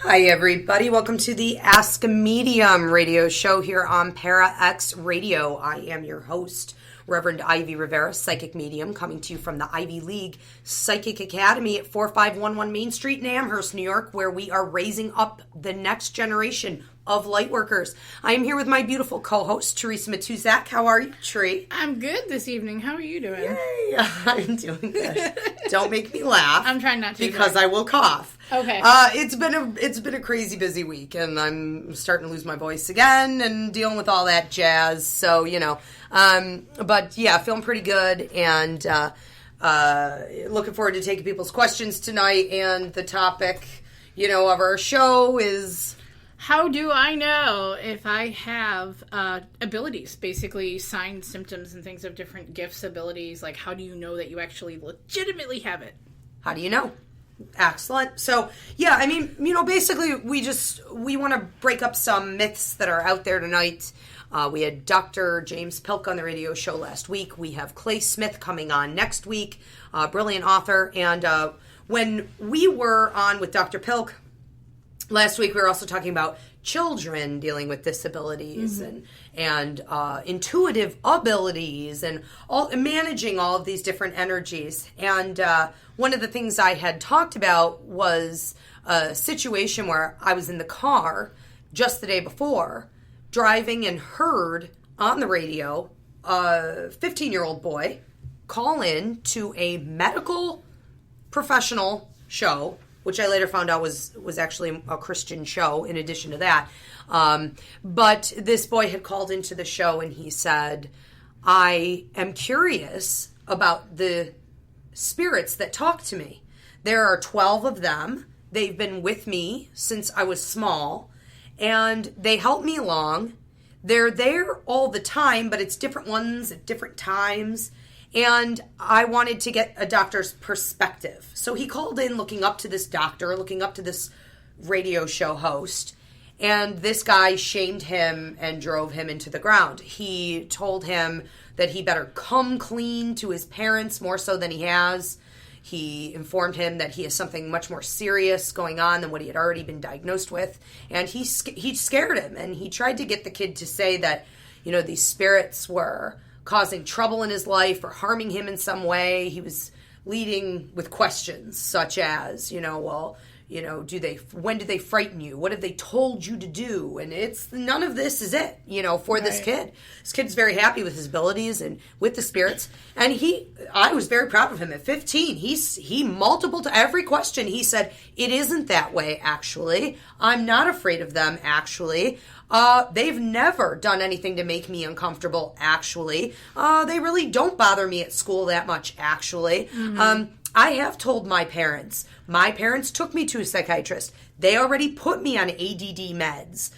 Hi, everybody. Welcome to the Ask a Medium radio show here on Para X Radio. I am your host, Rev.Ivy, Rivera, psychic medium, coming to you from the Ivy League Psychic Academy at 4511 Main Street in Amherst, New York, where we are raising up the next generation of lightworkers. I am here with my beautiful co-host, Theresa Matuszak. How are you, Tree? I'm good this evening. How are you doing? Yay! I'm doing good. Don't make me laugh. I'm trying not to. Because I will cough. Okay. It's been a crazy busy week, and I'm starting to lose my voice again and dealing with all that jazz. So, but yeah, feeling pretty good, and looking forward to taking people's questions tonight. And the topic, of our show is, how do I know if I have abilities, basically signs, symptoms, and things of different gifts, abilities? Like, how do you know that you actually legitimately have it? How do you know? Excellent. So, yeah, basically we want to break up some myths that are out there tonight. We had Dr. James Pilk on the radio show last week. We have Clay Smith coming on next week, brilliant author. And when we were on with Dr. Pilk last week, we were also talking about children dealing with disabilities and intuitive abilities and managing all of these different energies. And one of the things I had talked about was a situation where I was in the car just the day before, driving, and heard on the radio a 15-year-old boy call in to a medical professional show, which I later found out was actually a Christian show in addition to that. But this boy had called into the show and he said, I am curious about the spirits that talk to me. There are 12 of them. They've been with me since I was small, and they help me along. They're there all the time, but it's different ones at different times. And I wanted to get a doctor's perspective. So he called in looking up to this doctor, looking up to this radio show host. And this guy shamed him and drove him into the ground. He told him that he better come clean to his parents more so than he has. He informed him that he has something much more serious going on than what he had already been diagnosed with. And he scared him. And he tried to get the kid to say that, these spirits were causing trouble in his life or harming him in some way. He was leading with questions such as, when do they frighten you? What have they told you to do? And it's none of this is it, for this kid. This kid's very happy with his abilities and with the spirits. And I was very proud of him at 15. He multiple to every question. He said, it isn't that way, actually. I'm not afraid of them, actually. They've never done anything to make me uncomfortable, actually. They really don't bother me at school that much, actually. I have told my parents. My parents took me to a psychiatrist. They already put me on ADD meds.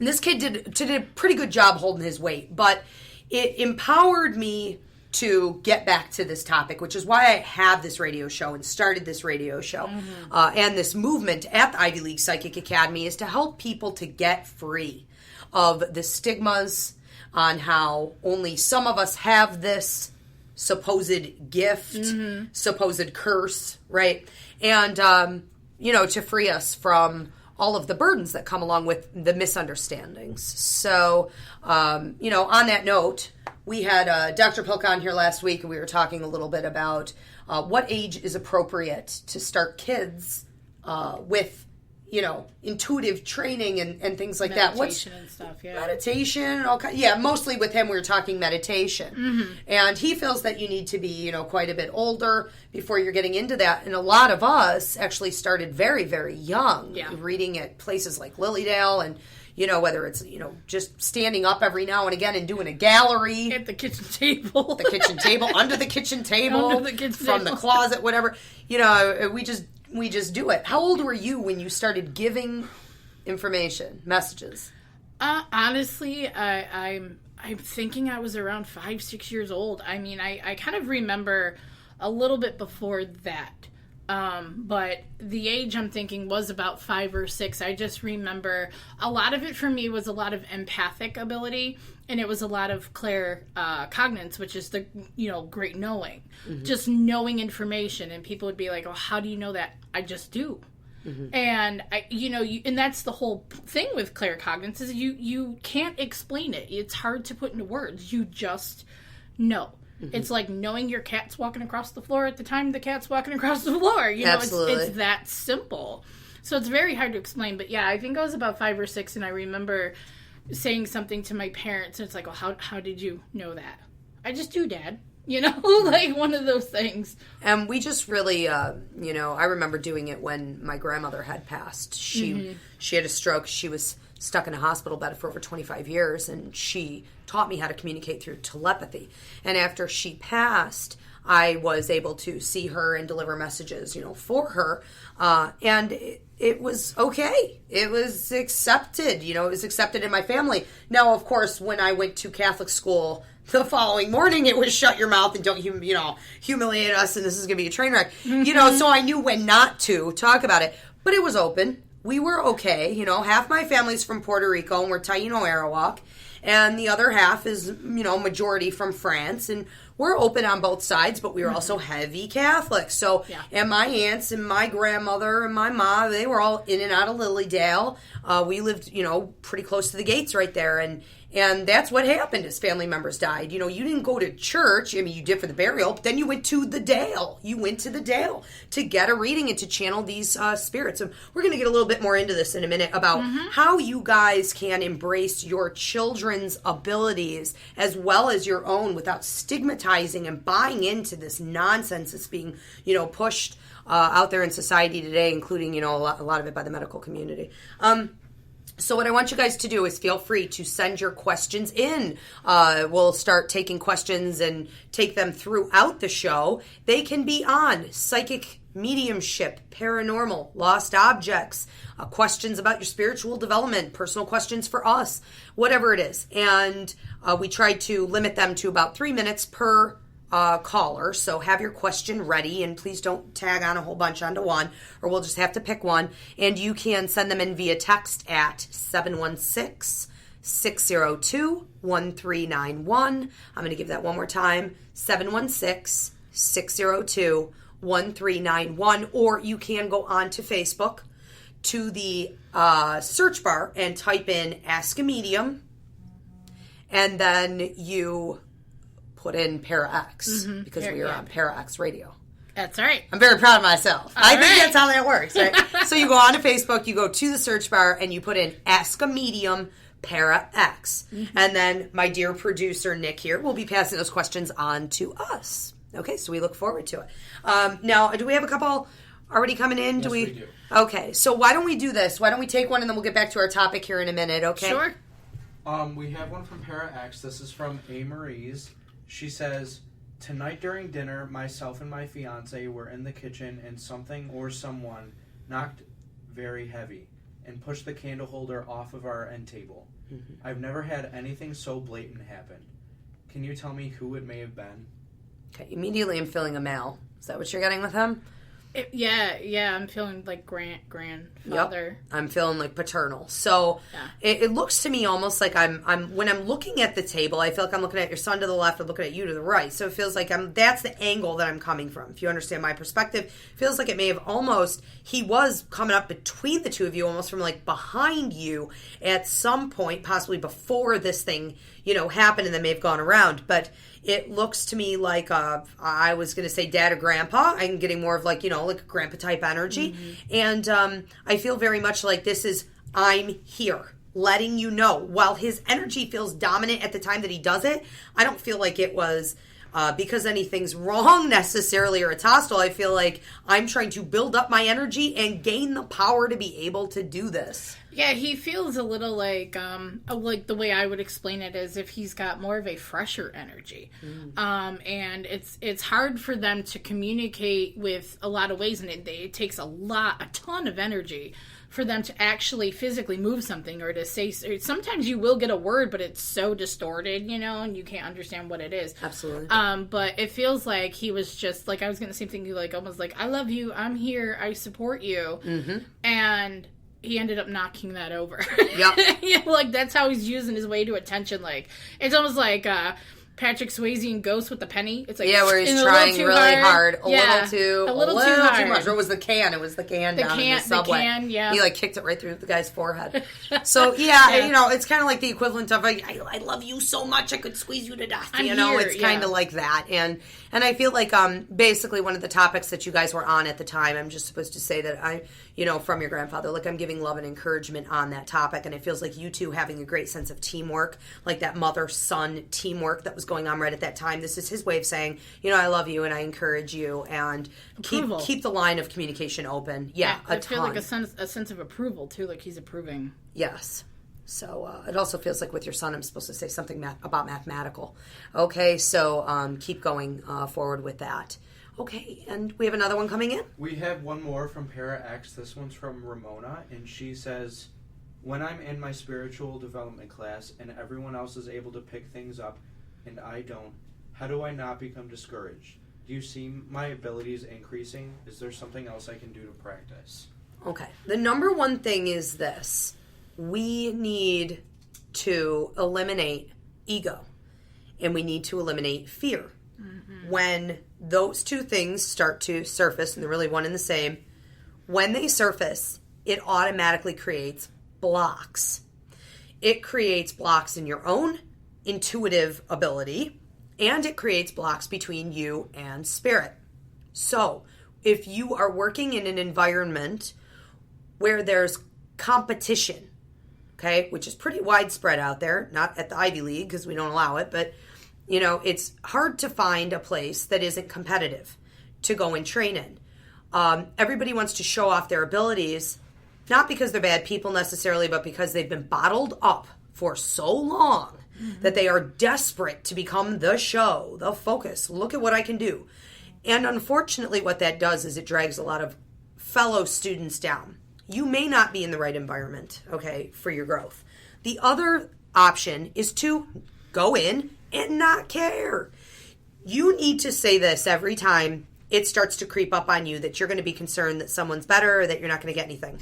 This kid did a pretty good job holding his weight, but it empowered me to get back to this topic, which is why I have this radio show and started this radio show. And this movement at the Ivy League Psychic Academy is to help people to get free of the stigmas on how only some of us have this supposed gift, supposed curse, right? And, to free us from all of the burdens that come along with the misunderstandings. So, on that note, we had Dr. Pilk on here last week, and we were talking a little bit about what age is appropriate to start kids with, intuitive training and things like that. Meditation and stuff, yeah. Meditation, mostly with him we were talking meditation. And he feels that you need to be, quite a bit older before you're getting into that. And a lot of us actually started very, very young, reading at places like Lilydale and, whether it's, just standing up every now and again and doing a gallery. At the kitchen table. Under the kitchen table. From the closet, whatever. We just do it. How old were you when you started giving information, messages? Honestly, I'm thinking I was around 5-6 years old. I kind of remember a little bit before that. But the age I'm thinking was about 5 or 6. I just remember a lot of it for me was a lot of empathic ability, and it was a lot of claircognizance, which is the, great knowing. Mm-hmm. Just knowing information, and people would be like, oh, how do you know that? I just do. And and that's the whole thing with claircognizance is you can't explain it. It's hard to put into words. You just know. It's like knowing your cat's walking across the floor at the time the cat's walking across the floor. Absolutely. It's that simple. So it's very hard to explain. But yeah, I think I was about 5 or 6, and I remember saying something to my parents, and it's like, well, how did you know that? I just do, Dad. Like one of those things. And we just really, I remember doing it when my grandmother had passed. She had a stroke. She was stuck in a hospital bed for over 25 years, and she taught me how to communicate through telepathy. And after she passed, I was able to see her and deliver messages, for her. And it was okay. It was accepted. It was accepted in my family. Now, of course, when I went to Catholic school the following morning, it was shut your mouth and don't, humiliate us, and this is going to be a train wreck. So I knew when not to talk about it. But it was open. We were okay. Half my family's from Puerto Rico, and we're Taino Arawak. And the other half is, majority from France. And we're open on both sides, but we were also heavy Catholics. So, and my aunts and my grandmother and my mom, they were all in and out of Lilydale. We lived, pretty close to the gates right there. And that's what happened as family members died. You didn't go to church. I mean, you did for the burial, but then you went to the Dale. You went to the Dale to get a reading and to channel these spirits. And we're going to get a little bit more into this in a minute about how you guys can embrace your children's abilities as well as your own without stigmatizing and buying into this nonsense that's being, pushed out there in society today, including, a lot of it by the medical community. So what I want you guys to do is feel free to send your questions in. We'll start taking questions and take them throughout the show. They can be on psychic mediumship, paranormal, lost objects, questions about your spiritual development, personal questions for us, whatever it is. And we try to limit them to about 3 minutes per caller, so have your question ready, and please don't tag on a whole bunch onto one, or we'll just have to pick one. And you can send them in via text at 716-602-1391. I'm going to give that one more time, 716-602-1391, or you can go on to Facebook to the search bar and type in Ask a Medium, and then you put in Para X, because we are on Para X Radio. That's right. I'm very proud of myself. I think that's how that works, right? So you go on to Facebook, you go to the search bar, and you put in Ask a Medium Para X. And then my dear producer, Nick, here, will be passing those questions on to us. Okay, so we look forward to it. Now, do we have a couple already coming in? Yes, we do. Okay, so why don't we do this? Why don't we take one, and then we'll get back to our topic here in a minute, okay? Sure. We have one from Para X. This is from A. Marie's. She says, tonight during dinner, myself and my fiance were in the kitchen and something or someone knocked very heavy and pushed the candle holder off of our end table. I've never had anything so blatant happen. Can you tell me who it may have been? Okay, immediately I'm feeling a male. Is that what you're getting with him? Yeah, I'm feeling like grandfather. Yep. I'm feeling like paternal. So it looks to me almost like I'm when I'm looking at the table, I feel like I'm looking at your son to the left and looking at you to the right. So it feels like that's the angle that I'm coming from. If you understand my perspective, it feels like it may have he was coming up between the two of you, almost from like behind you at some point, possibly before this thing, happened, and then may have gone around. But it looks to me like I was going to say dad or grandpa. I'm getting more of like a grandpa type energy. And I feel very much like this is, I'm here, letting you know. While his energy feels dominant at the time that he does it, I don't feel like it was because anything's wrong necessarily or it's hostile. I feel like I'm trying to build up my energy and gain the power to be able to do this. Yeah, he feels a little like the way I would explain it is if he's got more of a fresher energy. And it's hard for them to communicate with a lot of ways, and it takes a ton of energy for them to actually physically move something or to say. Sometimes you will get a word, but it's so distorted, and you can't understand what it is. Absolutely. But it feels like he was just like, I was going to say something like almost like, I love you, I'm here, I support you. And he ended up knocking that over. Yep. Like that's how he's using his way to attention. Like it's almost like Patrick Swayze in Ghost with the penny. It's like where he's trying really hard. A little too hard. much. Or it was the can. It was the can down in the subway. The can, yeah. He kicked it right through the guy's forehead. So it's kind of like the equivalent of I love you so much I could squeeze you to death. It's kind of like that. And I feel like basically one of the topics that you guys were on at the time, I'm just supposed to say that from your grandfather, I'm giving love and encouragement on that topic, and it feels like you two having a great sense of teamwork, like that mother-son teamwork that was going on right at that time. This is his way of saying, I love you and I encourage you, and keep the line of communication open. Yeah, I feel like a sense of approval too, like he's approving. Yes. So it also feels like with your son, I'm supposed to say something about mathematical. Okay, so keep going forward with that. Okay, and we have another one coming in? We have one more from Para X. This one's from Ramona, and she says, when I'm in my spiritual development class and everyone else is able to pick things up and I don't, how do I not become discouraged? Do you see my abilities increasing? Is there something else I can do to practice? Okay, the number one thing is this. We need to eliminate ego, and we need to eliminate fear. Mm-hmm. When those two things start to surface, and they're really one and the same, when they surface, it automatically creates blocks. It creates blocks in your own intuitive ability, and it creates blocks between you and spirit. So, if you are working in an environment where there's competition, okay, which is pretty widespread out there, not at the Ivy League because we don't allow it, but it's hard to find a place that isn't competitive to go and train in. Everybody wants to show off their abilities, not because they're bad people necessarily, but because they've been bottled up for so long that they are desperate to become the show, the focus. Look at what I can do. And unfortunately, what that does is it drags a lot of fellow students down. You may not be in the right environment, okay, for your growth. The other option is to go in and not care. You need to say this every time it starts to creep up on you that you're going to be concerned that someone's better or that you're not going to get anything.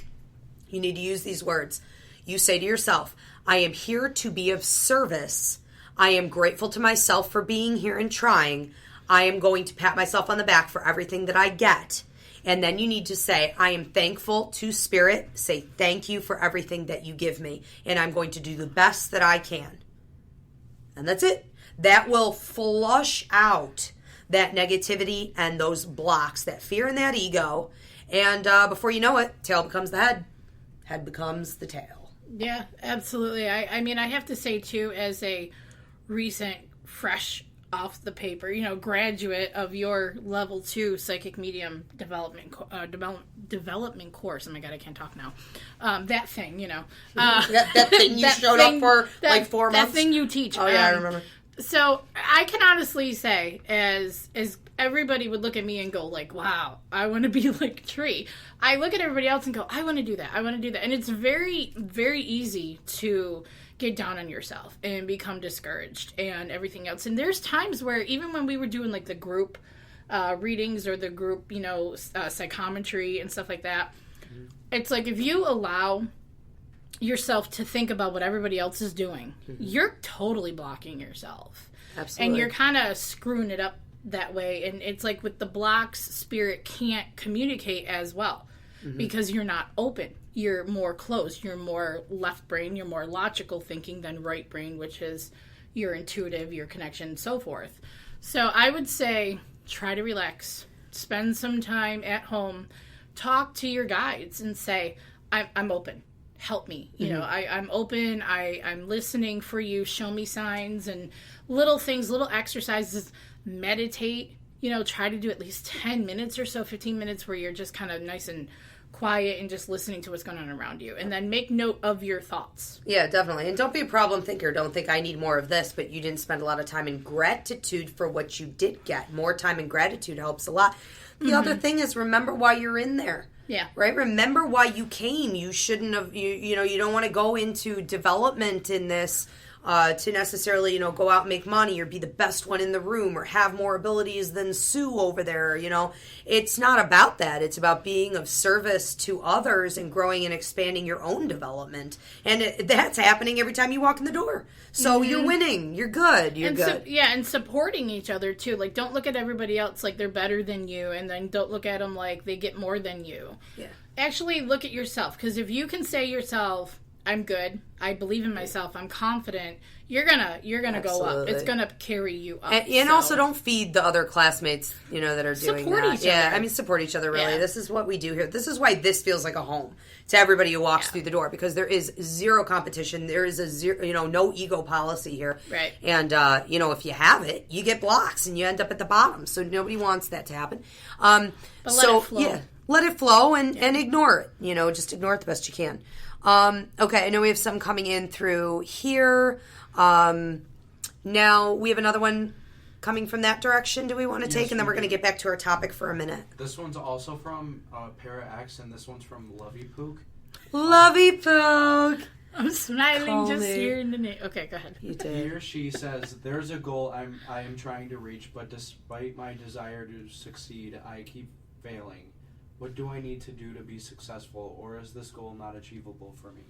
You need to use these words. You say to yourself, I am here to be of service. I am grateful to myself for being here and trying. I am going to pat myself on the back for everything that I get. And then you need to say, I am thankful to Spirit. Say thank you for everything that you give me. And I'm going to do the best that I can. And that's it. That will flush out that negativity and those blocks, that fear and that ego. And before you know it, tail becomes the head. Head becomes the tail. Yeah, absolutely. I mean, I have to say, too, as a recent, fresh off the paper, graduate of your level 2 psychic medium development course. Oh my God, I can't talk now. That thing, that thing you showed up for 4 months? That thing you teach. Oh, yeah, I remember. So I can honestly say, as everybody would look at me and go like, wow, I want to be like Tree. I look at everybody else and go, I want to do that. I want to do that. And it's very, very easy to get down on yourself and become discouraged and everything else. And there's times where even when we were doing like the group readings or the group, psychometry and stuff like that, it's like if you allow yourself to think about what everybody else is doing, you're totally blocking yourself. Absolutely. And you're kind of screwing it up that way. And it's like with the blocks, Spirit can't communicate as well because you're not open. You're more closed. You're more left brain. You're more logical thinking than right brain, which is your intuitive, your connection, and so forth. So I would say try to relax. Spend some time at home. Talk to your guides and say, I'm open. Help me. I'm open. I'm listening for you. Show me signs and little things, little exercises. Meditate. Try to do at least 10 minutes or so, 15 minutes where you're just kind of nice and quiet and just listening to what's going on around you. And then make note of your thoughts. Yeah, definitely. And don't be a problem thinker. Don't think I need more of this, but you didn't spend a lot of time in gratitude for what you did get. More time in gratitude helps a lot. The other thing is remember why you're in there. Yeah. Right? Remember why you came. You shouldn't have, you don't want to go into development in this to necessarily, go out and make money or be the best one in the room or have more abilities than Sue over there. It's not about that. It's about being of service to others and growing and expanding your own development. And that's happening every time you walk in the door. So you're winning. You're good. You're good. And supporting each other too. Like, don't look at everybody else like they're better than you, and then don't look at them like they get more than you. Yeah. Actually, look at yourself, because if you can say yourself, I'm good, I believe in myself, I'm confident, you're gonna go up. It's gonna carry you up. And also don't feed the other classmates, that are doing support that. Each other. I mean, support each other, really. Yeah. This is what we do here. This is why this feels like a home to everybody who walks through the door, because there is zero competition. There is a zero, no ego policy here. Right. And, if you have it, you get blocks and you end up at the bottom. So nobody wants that to happen. But let it flow. Yeah, let it flow and ignore it. Just ignore it the best you can. Okay, I know we have some coming in through here. Now we have another one coming from that direction. Do we want to take? And then we're going to get back to our topic for a minute. This one's also from Para X, and this one's from Lovey Pook. Lovey Pook. I'm smiling Call just me. hearing the name. Okay, go ahead. You did. He or she says, "There's a goal I am trying to reach, but despite my desire to succeed, I keep failing. What do I need to do to be successful, or is this goal not achievable for me?"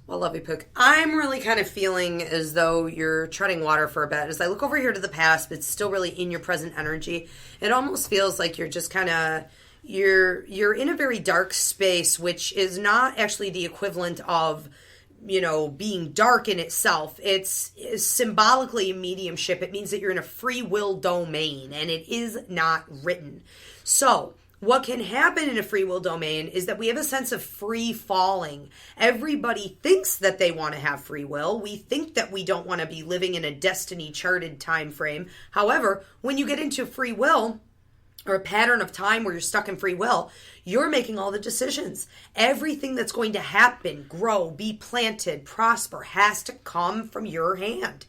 Well, Lovey Pook, I'm really kind of feeling as though you're treading water for a bit. As I look over here to the past, but it's still really in your present energy. It almost feels like you're just kind of, you're in a very dark space, which is not actually the equivalent of, being dark in itself. It's symbolically a mediumship. It means that you're in a free will domain, and it is not written. So what can happen in a free will domain is that we have a sense of free falling. Everybody thinks that they want to have free will. We think that we don't want to be living in a destiny charted time frame. However, when you get into free will, or a pattern of time where you're stuck in free will, you're making all the decisions. Everything that's going to happen, grow, be planted, prosper, has to come from your hand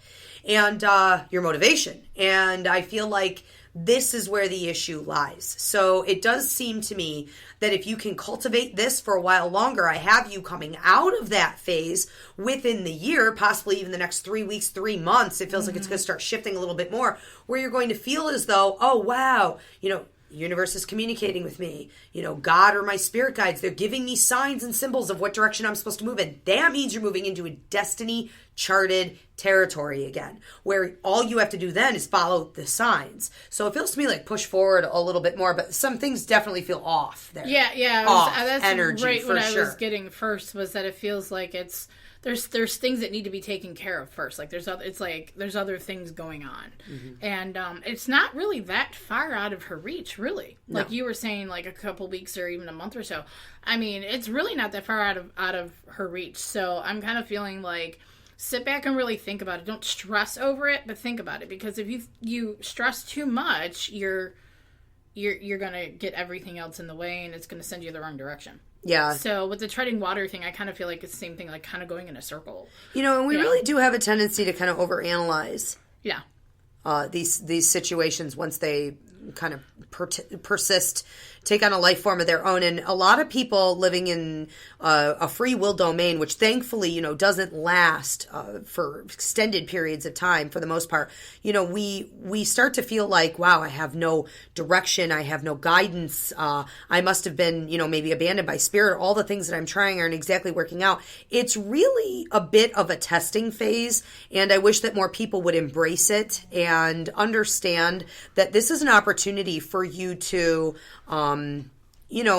and your motivation. And I feel like this is where the issue lies. So it does seem to me that if you can cultivate this for a while longer, I have you coming out of that phase within the year, possibly even the next 3 weeks, 3 months. It feels like it's going to start shifting a little bit more, where you're going to feel as though, oh, wow, universe is communicating with me. God or my spirit guides, they're giving me signs and symbols of what direction I'm supposed to move in. That means you're moving into a destiny charted territory again, where all you have to do then is follow the signs. So it feels to me like push forward a little bit more, but some things definitely feel off there. Yeah. That's energy, right. for What sure. I was getting first was that it feels like there's things that need to be taken care of first. Like there's other things going on, and it's not really that far out of her reach, really. No. Like you were saying, like a couple weeks or even a month or so. I mean, it's really not that far out of her reach. So I'm kind of feeling like, sit back and really think about it. Don't stress over it, but think about it, because if you stress too much, you're gonna get everything else in the way, and it's gonna send you the wrong direction. Yeah. So with the treading water thing, I kind of feel like it's the same thing, like kind of going in a circle. And we really do have a tendency to kind of overanalyze. Yeah. These situations once they kind of persist, take on a life form of their own. And a lot of people living in a free will domain, which thankfully, doesn't last for extended periods of time for the most part. We start to feel like, wow, I have no direction. I have no guidance. I must have been, maybe abandoned by spirit. All the things that I'm trying aren't exactly working out. It's really a bit of a testing phase. And I wish that more people would embrace it and understand that this is an opportunity for you to,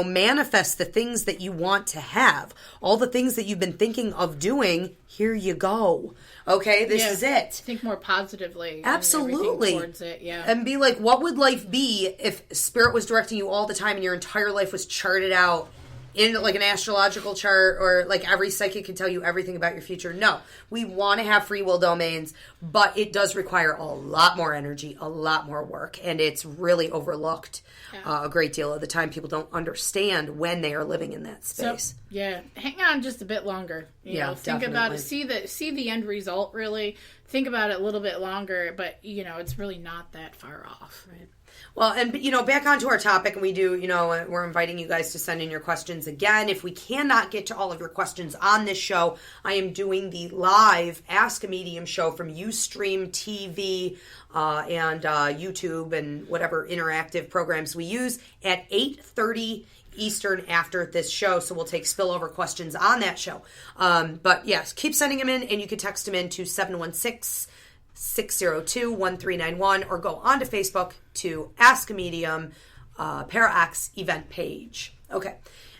manifest the things that you want to have. All the things that you've been thinking of doing, here you go. Okay, this is it. Think more positively. Absolutely. Towards it, yeah. And be like, what would life be if Spirit was directing you all the time and your entire life was charted out in like an astrological chart, or like every psychic can tell you everything about your future? No, we want to have free will domains, but it does require a lot more energy, a lot more work, and it's really overlooked a great deal of the time. People don't understand when they are living in that space. So, hang on just a bit longer. Think about it. See the end result. Really think about it a little bit longer, but it's really not that far off. Right. Well, and, back onto our topic, and we're inviting you guys to send in your questions again. If we cannot get to all of your questions on this show, I am doing the live Ask a Medium show from Ustream TV and YouTube and whatever interactive programs we use at 8:30 Eastern after this show, so we'll take spillover questions on that show. But yes, keep sending them in, and you can text them in to 716-602-1391 or go onto Facebook to Ask a Medium Para-Ax event page. Okay,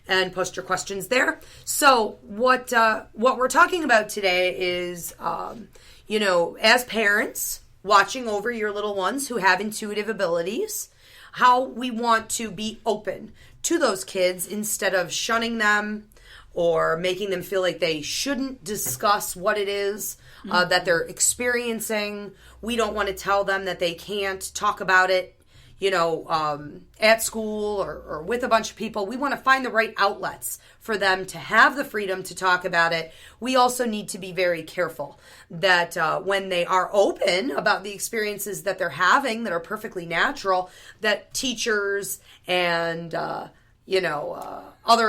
and post your questions there. So what we're talking about today is, as parents watching over your little ones who have intuitive abilities, how we want to be open to those kids instead of shunning them or making them feel like they shouldn't discuss what it is that they're experiencing. We don't want to tell them that they can't talk about it, at school or with a bunch of people. We want to find the right outlets for them to have the freedom to talk about it. We also need to be very careful that when they are open about the experiences that they're having that are perfectly natural, that teachers and other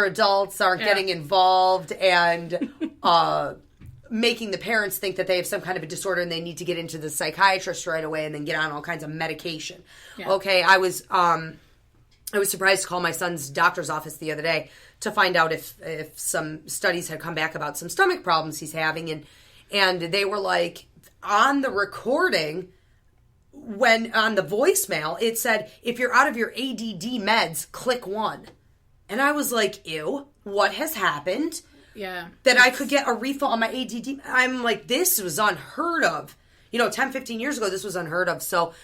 adults aren't getting involved and making the parents think that they have some kind of a disorder and they need to get into the psychiatrist right away and then get on all kinds of medication. Yeah. Okay, I was surprised to call my son's doctor's office the other day to find out if some studies had come back about some stomach problems he's having, and they were like, on the recording, when on the voicemail, it said, if you're out of your ADD meds, click 1. And I was like, ew, what has happened? Yeah. That I could get a refill on my ADD. I'm like, this was unheard of. 10, 15 years ago, this was unheard of. So,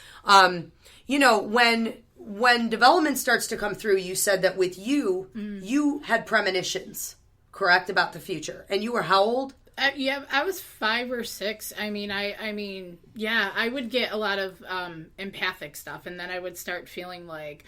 when development starts to come through, you said that with you, you had premonitions, correct, about the future. And you were how old? I was 5 or 6. I would get a lot of empathic stuff, and then I would start feeling like,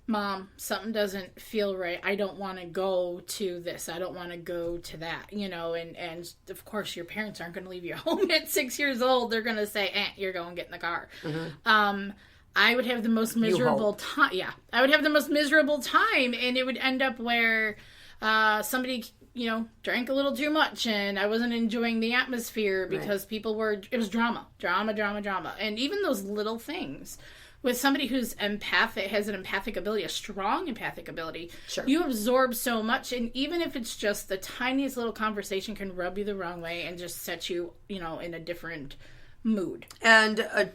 Mom, something doesn't feel right. I don't want to go to this. I don't want to go to that, and of course your parents aren't going to leave you home at 6 years old. They're going to say, you're going to get in the car. Mm-hmm. I would have the most miserable time. Yeah. I would have the most miserable time, and it would end up where somebody, drank a little too much, and I wasn't enjoying the atmosphere because people were, it was drama. And even those little things. With somebody who's empathic, has an empathic ability, a strong empathic ability, sure, you absorb so much, and even if it's just the tiniest little conversation can rub you the wrong way and just set you, in a different mood. And, a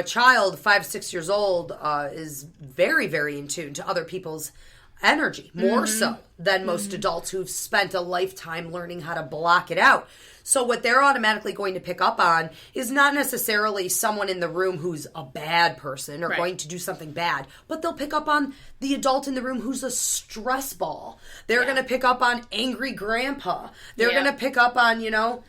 child 5, 6 years old is very, very in tune to other people's energy, more so than most adults who've spent a lifetime learning how to block it out. So what they're automatically going to pick up on is not necessarily someone in the room who's a bad person or going to do something bad, but they'll pick up on the adult in the room who's a stress ball. They're going to pick up on angry grandpa. They're going to pick up on, the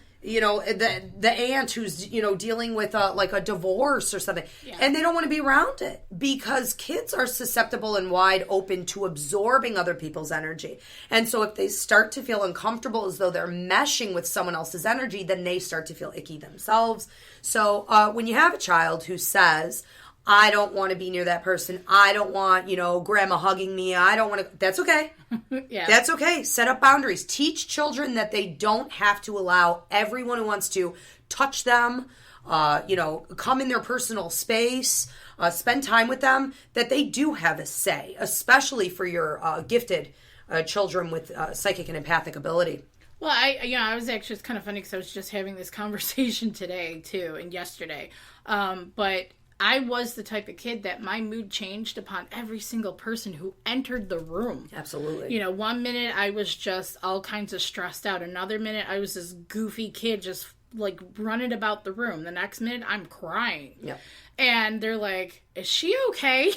aunt who's, dealing with a divorce or something. Yeah. And they don't want to be around it because kids are susceptible and wide open to absorbing other people's energy. And so if they start to feel uncomfortable as though they're meshing with someone else's energy, then they start to feel icky themselves. So when you have a child who says, I don't want to be near that person. I don't want, grandma hugging me. I don't want to. That's okay. Yeah. That's okay. Set up boundaries. Teach children that they don't have to allow everyone who wants to touch them, come in their personal space, spend time with them, that they do have a say, especially for your gifted children with psychic and empathic ability. Well, I was actually, it's kind of funny because I was just having this conversation today, too, and yesterday. But I was the type of kid that my mood changed upon every single person who entered the room. Absolutely. One minute I was just all kinds of stressed out. Another minute I was this goofy kid just like running about the room. The next minute I'm crying. Yep. And they're like, is she okay?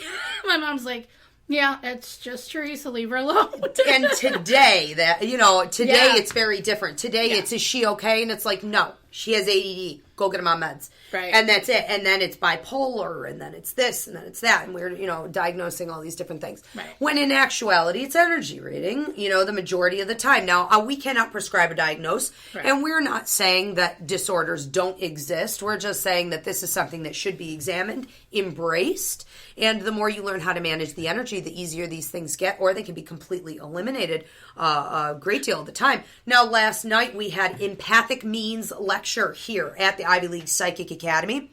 My mom's like, yeah, it's just Theresa, leave her alone. And today, it's very different. Today it's, is she okay? And it's like, no, she has ADD. Go get them on meds. Right. And that's it. And then it's bipolar, and then it's this, and then it's that. And we're, diagnosing all these different things. Right. When in actuality, it's energy reading, the majority of the time. Now, we cannot prescribe a diagnose, right. and we're not saying that disorders don't exist. We're just saying that this is something that should be examined, embraced, and the more you learn how to manage the energy, the easier these things get, or they can be completely eliminated a great deal of the time. Now, last night we had Empathic Means lecture here at the Ivy League Psychic Academy.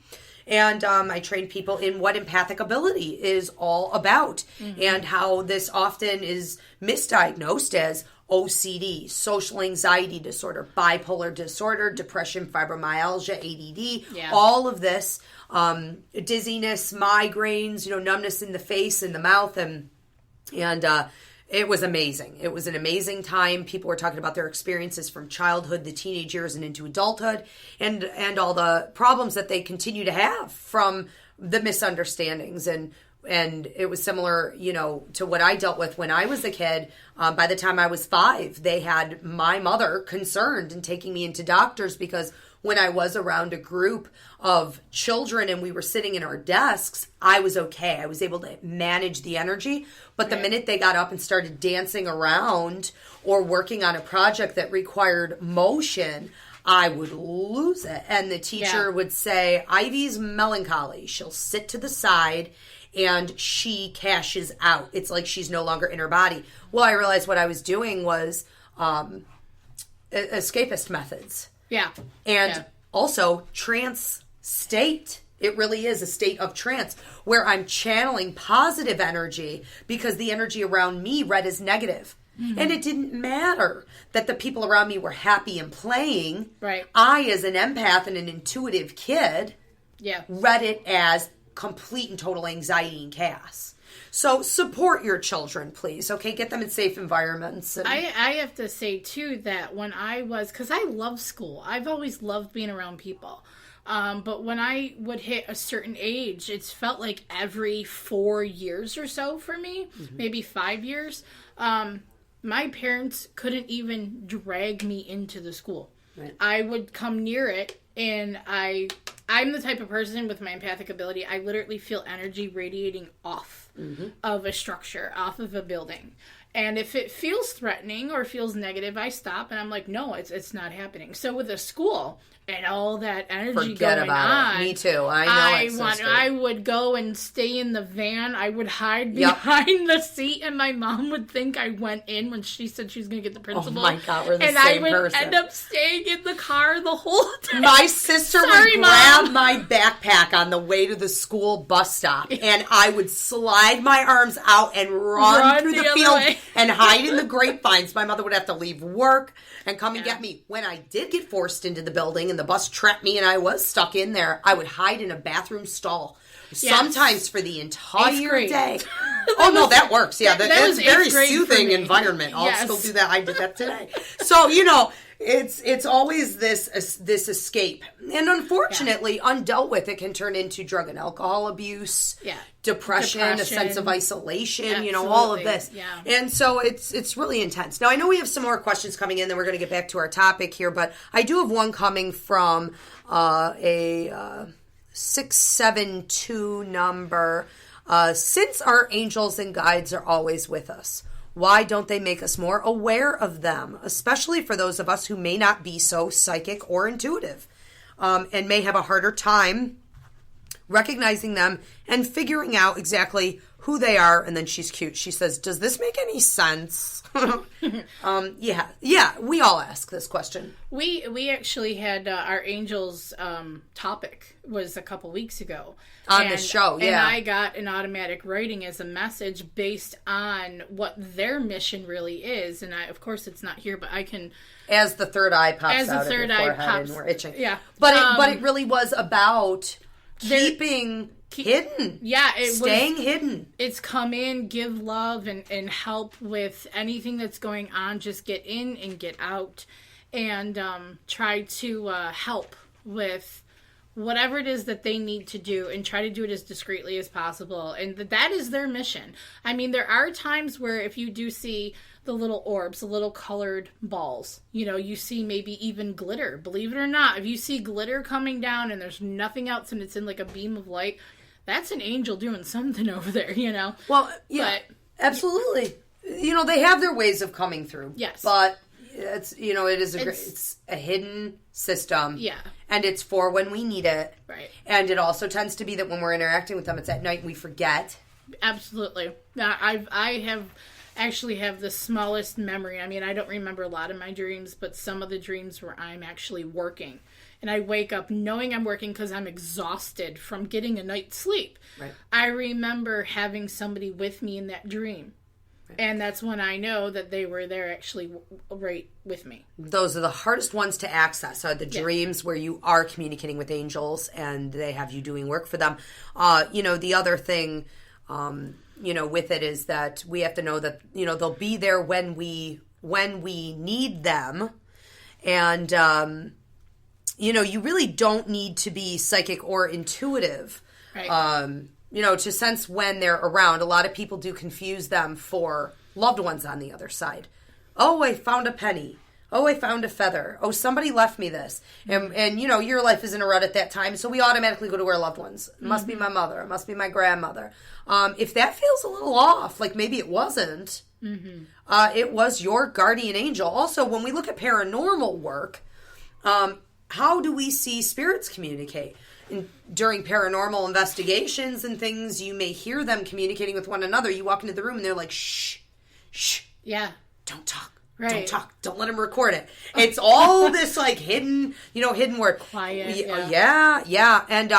And I train people in what empathic ability is all about, and how this often is misdiagnosed as OCD, social anxiety disorder, bipolar disorder, depression, fibromyalgia, ADD, all of this, dizziness, migraines, numbness in the face, in the mouth, and it was amazing. It was an amazing time. People were talking about their experiences from childhood, the teenage years, and into adulthood, and all the problems that they continue to have from the misunderstandings. And it was similar, to what I dealt with when I was a kid. By the time I was 5, they had my mother concerned and taking me into doctors, because when I was around a group of children and we were sitting in our desks, I was okay. I was able to manage the energy. But the minute they got up and started dancing around or working on a project that required motion, I would lose it. And the teacher would say, Ivy's melancholy. She'll sit to the side and she cashes out. It's like she's no longer in her body. Well, I realized what I was doing was escapist methods. Yeah. And also trance state. It really is a state of trance where I'm channeling positive energy because the energy around me read as negative. And it didn't matter that the people around me were happy and playing. Right. I, as an empath and an intuitive kid, read it as complete and total anxiety and chaos. So support your children, please. Okay, get them in safe environments. And I have to say, too, that when I was... Because I love school. I've always loved being around people. But when I would hit a certain age, it's felt like every 4 years or so for me, maybe 5 years, my parents couldn't even drag me into the school. Right. I would come near it, and I'm the type of person with my empathic ability, I literally feel energy radiating off of a structure, off of a building. And if it feels threatening or feels negative, I stop and I'm like, no, it's not happening. So with a school and all that energy Forget going about on, it. Me too. I know. I would go and stay in the van. I would hide behind the seat, and my mom would think I went in when she said she was going to get the principal. Oh my God, we're the and same person. And I would end up staying in the car the whole time. My sister would grab my backpack on the way to the school bus stop, and I would slide my arms out and run through the field and hide in the grapevines. My mother would have to leave work and come and get me. When I did get forced into the building and the bus trapped me and I was stuck in there, I would hide in a bathroom stall. Sometimes for the entire day. Oh, no, that works. Yeah, that's a very soothing environment. I'll still do that. I did that today. So, it's always this escape. And unfortunately, undealt with, it can turn into drug and alcohol abuse, depression, a sense of isolation, all of this. Yeah. And so it's really intense. Now, I know we have some more questions coming in, then we're going to get back to our topic here, but I do have one coming from a 672 number. Since our angels and guides are always with us, why don't they make us more aware of them, especially for those of us who may not be so psychic or intuitive, and may have a harder time recognizing them and figuring out exactly who they are? And then she's cute. She says, does this make any sense? Yeah, we all ask this question. We actually had our angels topic was a couple weeks ago on the show, and I got an automatic writing as a message based on what their mission really is, and of course it's not here, but I can, as the third eye pops out of your forehead and we're itching. Yeah, but it really was about keeping hidden. Yeah, staying hidden. It's come in, give love, and help with anything that's going on. Just get in and get out, and try to help with whatever it is that they need to do and try to do it as discreetly as possible. And that is their mission. I mean, there are times where if you do see the little orbs, the little colored balls, you see maybe even glitter. Believe it or not, if you see glitter coming down and there's nothing else and it's in like a beam of light, that's an angel doing something over there, Well, yeah, absolutely. They have their ways of coming through. Yes. But it's it's a hidden system. Yeah. And it's for when we need it. Right. And it also tends to be that when we're interacting with them, it's at night and we forget. Absolutely. I actually have the smallest memory. I mean, I don't remember a lot of my dreams, but some of the dreams where I'm actually working. And I wake up knowing I'm working because I'm exhausted from getting a night's sleep. Right. I remember having somebody with me in that dream. Right. And that's when I know that they were there actually right with me. Those are the hardest ones to access, are the dreams where you are communicating with angels and they have you doing work for them. The other thing, with it is that we have to know that, they'll be there when we need them. And, you really don't need to be psychic or intuitive. Right. To sense when they're around. A lot of people do confuse them for loved ones on the other side. Oh, I found a penny. Oh, I found a feather. Oh, somebody left me this. And your life is in a rut at that time, so we automatically go to our loved ones. It must be my mother. It must be my grandmother. If that feels a little off, like maybe it wasn't, it was your guardian angel. Also, when we look at paranormal work, how do we see spirits communicate? During paranormal investigations and things, you may hear them communicating with one another. You walk into the room and they're like, shh, shh. Yeah. Don't talk. Right. Don't talk. Don't let them record it. It's all this like hidden word. Quiet. Yeah. And,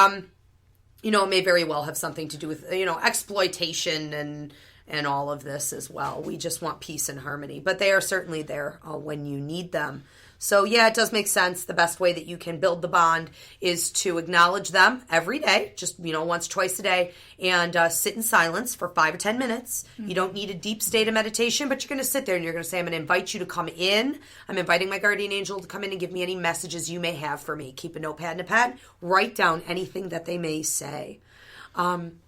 it may very well have something to do with, exploitation and all of this as well. We just want peace and harmony. But they are certainly there when you need them. So, yeah, it does make sense. The best way that you can build the bond is to acknowledge them every day, just, once, twice a day, and sit in silence for 5 or 10 minutes. Mm-hmm. You don't need a deep state of meditation, but you're going to sit there and you're going to say, I'm going to invite you to come in. I'm inviting my guardian angel to come in and give me any messages you may have for me. Keep a notepad and a pen. Write down anything that they may say. And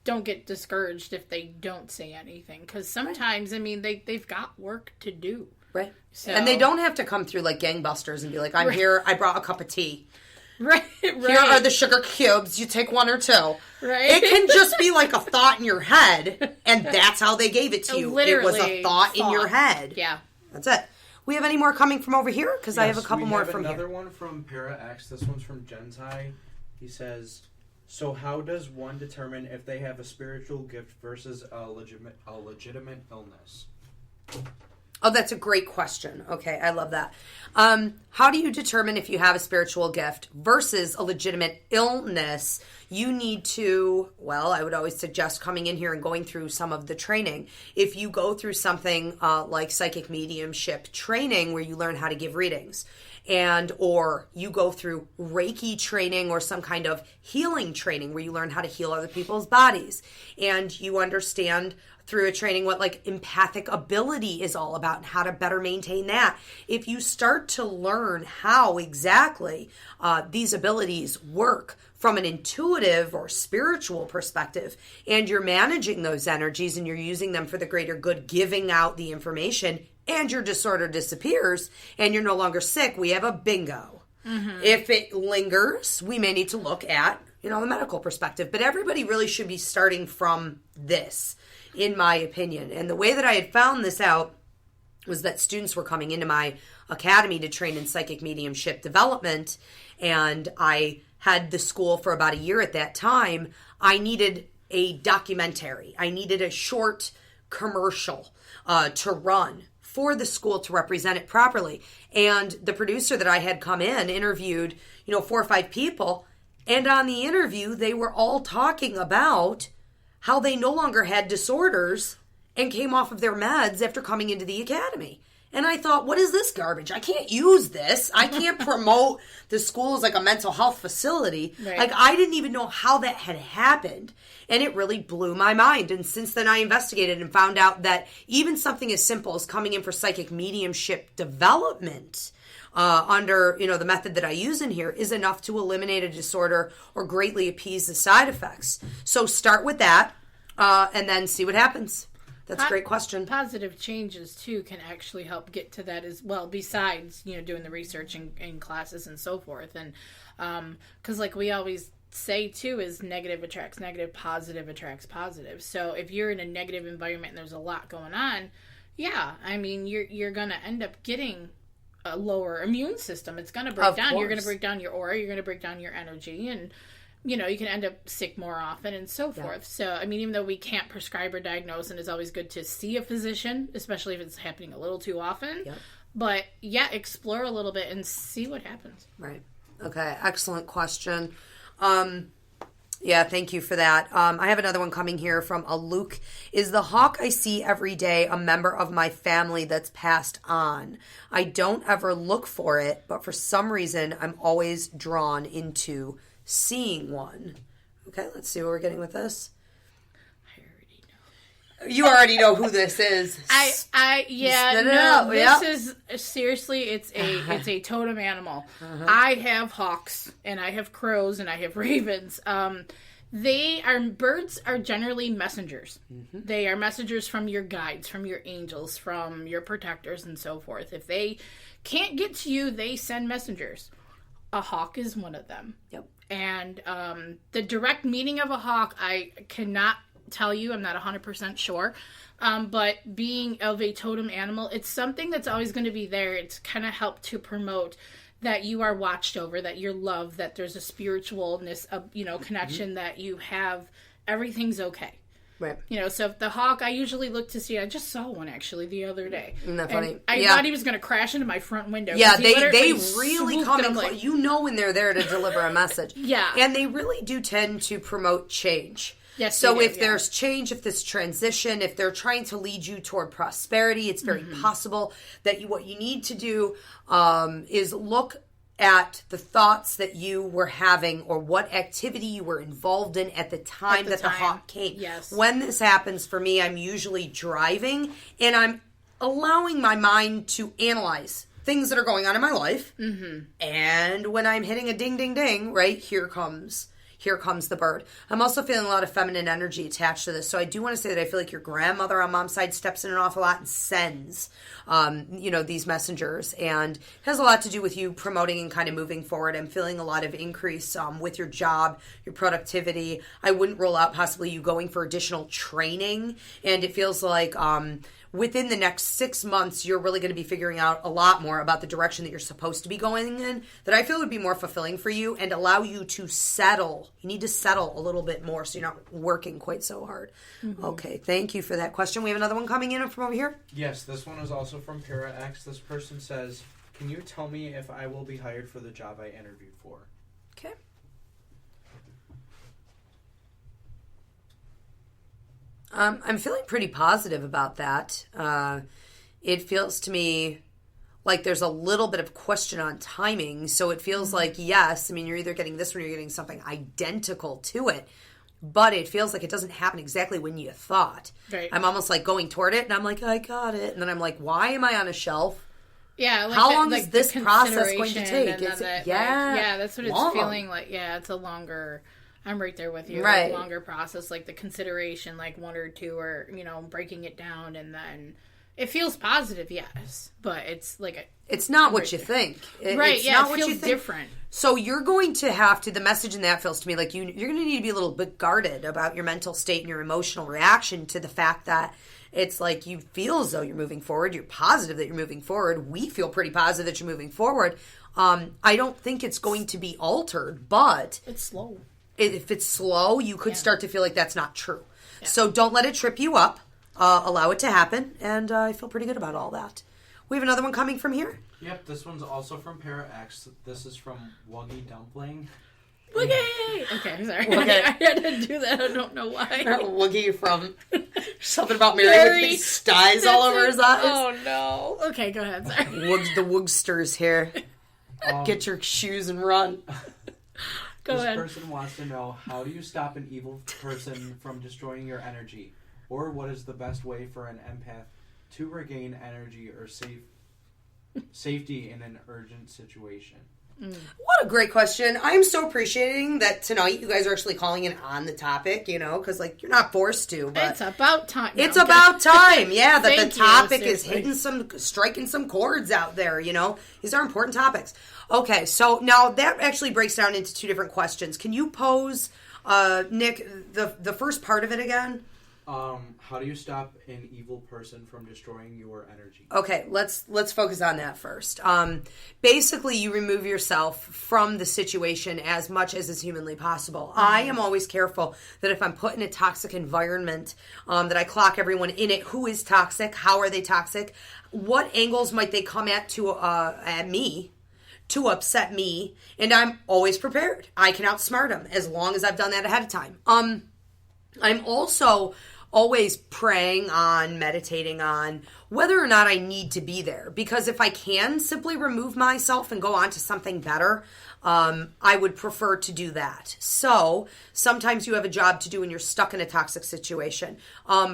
don't get discouraged if they don't say anything, because sometimes, they've got work to do. Right. So. And they don't have to come through like gangbusters and be like, I'm here, I brought a cup of tea. Right. Here are the sugar cubes, you take 1 or 2. Right. It can just be like a thought in your head, and that's how they gave it to you. Literally, it was a thought in your head. Yeah. That's it. We have any more coming from over here? Because I have a couple more from here. Another one from Para X. This one's from Gensai. He says, so how does one determine if they have a spiritual gift versus a legitimate illness? Oh, that's a great question. Okay, I love that. How do you determine if you have a spiritual gift versus a legitimate illness? You need to, I would always suggest coming in here and going through some of the training. If you go through something like psychic mediumship training where you learn how to give readings, or you go through Reiki training or some kind of healing training where you learn how to heal other people's bodies, and you understand through a training what like empathic ability is all about and how to better maintain that. If you start to learn how exactly these abilities work from an intuitive or spiritual perspective, and you're managing those energies and you're using them for the greater good, giving out the information, and your disorder disappears and you're no longer sick, we have a bingo. Mm-hmm. If it lingers, we may need to look at, the medical perspective. But everybody really should be starting from this, in my opinion. And the way that I had found this out was that students were coming into my academy to train in psychic mediumship development, and I had the school for about a year at that time. I needed a documentary. I needed a short commercial to run for the school to represent it properly. And the producer that I had come in interviewed, 4 or 5 people, and on the interview, they were all talking about how they no longer had disorders and came off of their meds after coming into the academy. And I thought, what is this garbage? I can't use this. I can't promote the school as like a mental health facility. Right. Like, I didn't even know how that had happened. And it really blew my mind. And since then, I investigated and found out that even something as simple as coming in for psychic mediumship development under, the method that I use in here is enough to eliminate a disorder or greatly appease the side effects. So start with that, and then see what happens. That's a great question. Positive changes, too, can actually help get to that as well, besides, doing the research in classes and so forth. And because like we always say, too, is negative attracts negative, positive attracts positive. So if you're in a negative environment and there's a lot going on, you're going to end up getting a lower immune system. It's going to break down. You're going to break down your aura. You're going to break down your energy. And you can end up sick more often and so forth. So, even though we can't prescribe or diagnose, and it's always good to see a physician, especially if it's happening a little too often. Yep. But, explore a little bit and see what happens. Right. Okay. Excellent question. Thank you for that. I have another one coming here from a Luke. Is the hawk I see every day a member of my family that's passed on? I don't ever look for it, but for some reason, I'm always drawn into seeing one. Okay, let's see what we're getting with this. I already know. You already know who this is. This is seriously. It's a totem animal. Uh-huh. I have hawks and I have crows and I have ravens. Birds are generally messengers. Mm-hmm. They are messengers from your guides, from your angels, from your protectors, and so forth. If they can't get to you, they send messengers. A hawk is one of them. Yep. And the direct meaning of a hawk, I cannot tell you. I'm not 100% sure. But being of a totem animal, it's something that's always going to be there. It's kind of helped to promote that you are watched over, that you're loved, that there's a spiritualness, connection, mm-hmm. that you have, everything's okay. Right. So if the hawk, I usually look to see, I just saw one actually the other day. Isn't that funny? I thought he was going to crash into my front window. Yeah, they really come in, like, when they're there to deliver a message. Yeah. And they really do tend to promote change. Yes. So if there's change, if there's transition, if they're trying to lead you toward prosperity, it's very mm-hmm. possible that what you need to do is look at the thoughts that you were having or what activity you were involved in at the time the hawk came. Yes. When this happens for me, I'm usually driving and I'm allowing my mind to analyze things that are going on in my life. Mm-hmm. And when I'm hitting a ding, ding, ding, right, here comes the bird. I'm also feeling a lot of feminine energy attached to this. So I do want to say that I feel like your grandmother on mom's side steps in an awful lot and sends, these messengers. And it has a lot to do with you promoting and kind of moving forward. I'm feeling a lot of increase with your job, your productivity. I wouldn't rule out possibly you going for additional training. And it feels like within the next 6 months, you're really going to be figuring out a lot more about the direction that you're supposed to be going in that I feel would be more fulfilling for you and allow you to settle. You need to settle a little bit more so you're not working quite so hard. Mm-hmm. Okay, thank you for that question. We have another one coming in from over here. Yes, this one is also from Para X. This person says, can you tell me if I will be hired for the job I interviewed for? Okay. I'm feeling pretty positive about that. It feels to me like there's a little bit of question on timing. So it feels mm-hmm. like, yes, you're either getting this one or you're getting something identical to it. But it feels like it doesn't happen exactly when you thought. Right. I'm almost like going toward it and I'm like, I got it. And then I'm like, why am I on a shelf? Yeah. How long is this process going to take? That's what it's feeling like. Yeah, it's a longer... I'm right there with you. Right. A longer process, like the consideration, like 1 or 2, or, breaking it down, and then it feels positive, yes, but it's like it's not what you think. It's not what you think. Different. So you're going to have to. The message in that feels to me like you're going to need to be a little bit guarded about your mental state and your emotional reaction to the fact that it's like you feel as though you're moving forward. You're positive that you're moving forward. We feel pretty positive that you're moving forward. I don't think it's going to be altered, but it's slow. If it's slow, you could start to feel like that's not true. Yeah. So don't let it trip you up. Allow it to happen. And I feel pretty good about all that. We have another one coming from here. Yep, this one's also from Para X. This is from Wuggy Dumpling. Wuggy! Okay, sorry. Okay. I had to do that. I don't know why. Wuggy from something about Mary with these styes all over his eyes. Oh, no. Okay, go ahead. Sorry. The Wugsters here. Get your shoes and run. This person wants to know, how do you stop an evil person from destroying your energy? Or what is the best way for an empath to regain energy or save safety in an urgent situation? What a great question. I'm so appreciating that tonight you guys are actually calling in on the topic, because, you're not forced to. But it's about time. It's about time, yeah, that the topic is striking some chords out there, These are important topics. Okay, so now that actually breaks down into two different questions. Can you pose, Nick, the first part of it again? How do you stop an evil person from destroying your energy? Okay, let's focus on that first. Basically, you remove yourself from the situation as much as is humanly possible. I am always careful that if I'm put in a toxic environment, that I clock everyone in it. Who is toxic? How are they toxic? What angles might they come at me to upset me? And I'm always prepared. I can outsmart them as long as I've done that ahead of time. I'm also always praying on, meditating on whether or not I need to be there. Because if I can simply remove myself and go on to something better, I would prefer to do that. So sometimes you have a job to do when you're stuck in a toxic situation.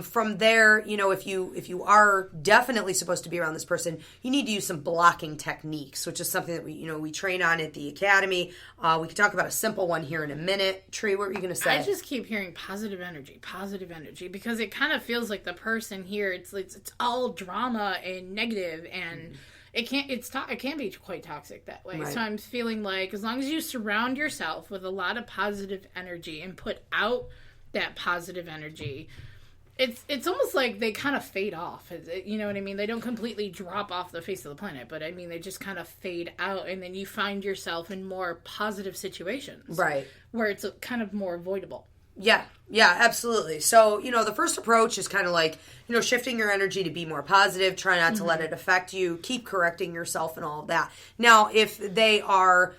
From there, if you are definitely supposed to be around this person, you need to use some blocking techniques, which is something that we train on at the academy. We can talk about a simple one here in a minute. Tree, what were you going to say? I just keep hearing positive energy, because it kind of feels like the person here, it's all drama and negative, and it can be quite toxic that way. Right. So I'm feeling like as long as you surround yourself with a lot of positive energy and put out that positive energy, it's almost like they kind of fade off. You know what I mean? They don't completely drop off the face of the planet, but I mean they just kind of fade out, and then you find yourself in more positive situations, right? Where it's kind of more avoidable. Yeah, absolutely. So, the first approach is kind of like, shifting your energy to be more positive, try not to let it affect you, keep correcting yourself and all of that. Now, if they are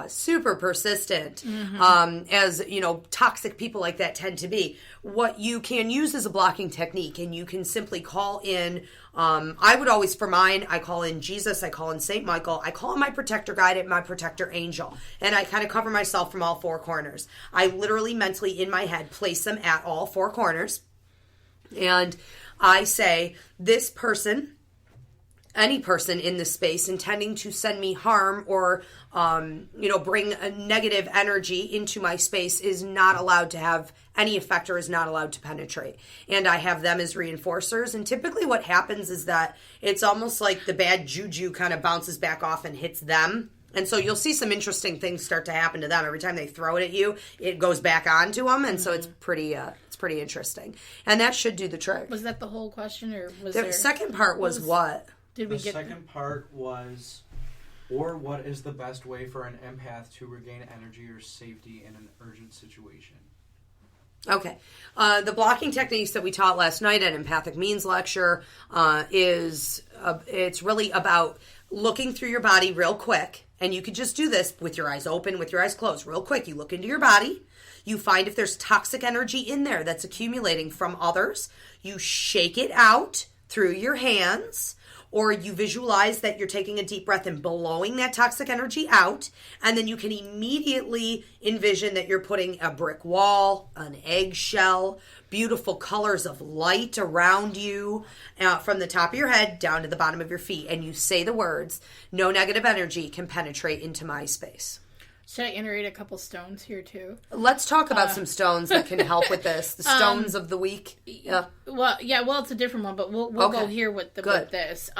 super persistent, as, toxic people like that tend to be, what you can use is a blocking technique, and you can simply call in, I would always, for mine, I call in Jesus, I call in St. Michael, I call in my protector guide and my protector angel, and I kind of cover myself from all four corners. I literally mentally, in my head, place them at all four corners, and I say, this person, any person in this space intending to send me harm or, bring a negative energy into my space is not allowed to have any effect or is not allowed to penetrate. And I have them as reinforcers. And typically what happens is that it's almost like the bad juju kind of bounces back off and hits them. And so you'll see some interesting things start to happen to them. Every time they throw it at you, it goes back onto them. And so it's pretty interesting. And that should do the trick. Was that the whole question, or was the second part was what? The second part was, or what is the best way for an empath to regain energy or safety in an urgent situation? Okay. The blocking techniques that we taught last night at Empathic Means lecture it's really about looking through your body real quick. And you could just do this with your eyes open, with your eyes closed. Real quick, you look into your body. You find if there's toxic energy in there that's accumulating from others. You shake it out through your hands. Or you visualize that you're taking a deep breath and blowing that toxic energy out. And then you can immediately envision that you're putting a brick wall, an eggshell, beautiful colors of light around you, from the top of your head down to the bottom of your feet. And you say the words, no negative energy can penetrate into my space. Should I iterate a couple stones here too? Let's talk about some stones that can help with this. The stones of the week. Yeah. Well, it's a different one, but we'll go here with this.